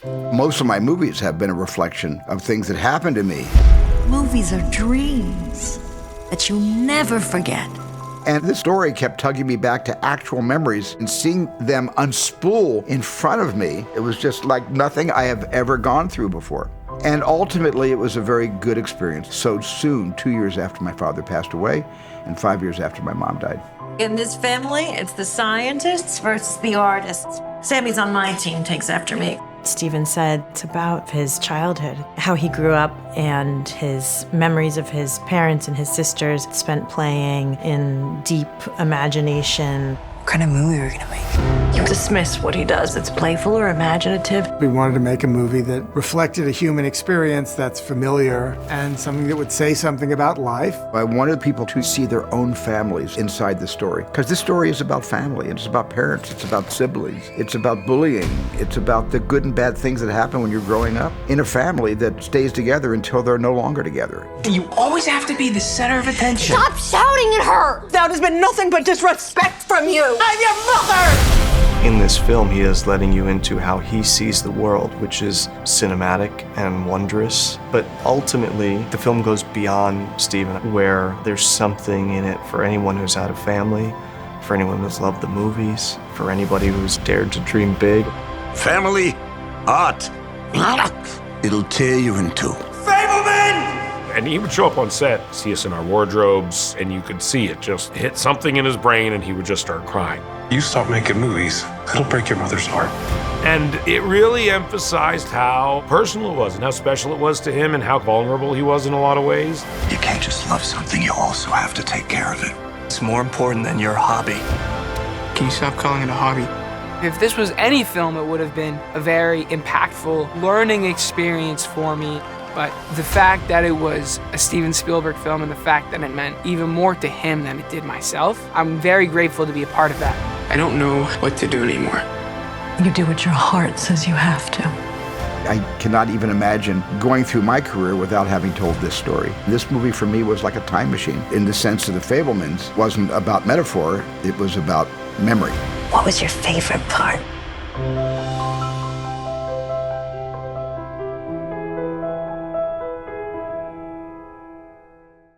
Most of my movies have been a reflection of things that happened to me. Movies are dreams that you'll never forget. And this story kept tugging me back to actual memories, and seeing them unspool in front of me, it was just like nothing I have ever gone through before. And ultimately, it was a very good experience. So soon, 2 years after my father passed away, and 5 years after my mom died. In this family, it's the scientists versus the artists. Sammy's on my team, takes after me. Steven said it's about his childhood, how he grew up and his memories of his parents and his sisters spent playing in deep imagination. What kind of movie are we gonna make? You dismiss what he does. It's playful or imaginative. We wanted to make a movie that reflected a human experience that's familiar and something that would say something about life. I wanted people to see their own families inside the story, because this story is about family, it's about parents, it's about siblings, it's about bullying, it's about the good and bad things that happen when you're growing up in a family that stays together until they're no longer together. You always have to be the center of attention. Stop shouting at her! That has been nothing but disrespect from you. I'm your mother! In this film, he is letting you into how he sees the world, which is cinematic and wondrous. But ultimately, the film goes beyond Steven, where there's something in it for anyone who's had a family, for anyone who's loved the movies, for anybody who's dared to dream big. Family, art, it'll tear you in two. And he would show up on set, see us in our wardrobes, and you could see it just hit something in his brain, and he would just start crying. You stop making movies, it'll break your mother's heart. And it really emphasized how personal it was and how special it was to him and how vulnerable he was in a lot of ways. You can't just love something, you also have to take care of it. It's more important than your hobby. Can you stop calling it a hobby? If this was any film, it would have been a very impactful learning experience for me. But the fact that it was a Steven Spielberg film and the fact that it meant even more to him than it did myself, I'm very grateful to be a part of that. I don't know what to do anymore. You do what your heart says you have to. I cannot even imagine going through my career without having told this story. This movie for me was like a time machine, in the sense that The Fabelmans wasn't about metaphor, it was about memory. What was your favorite part?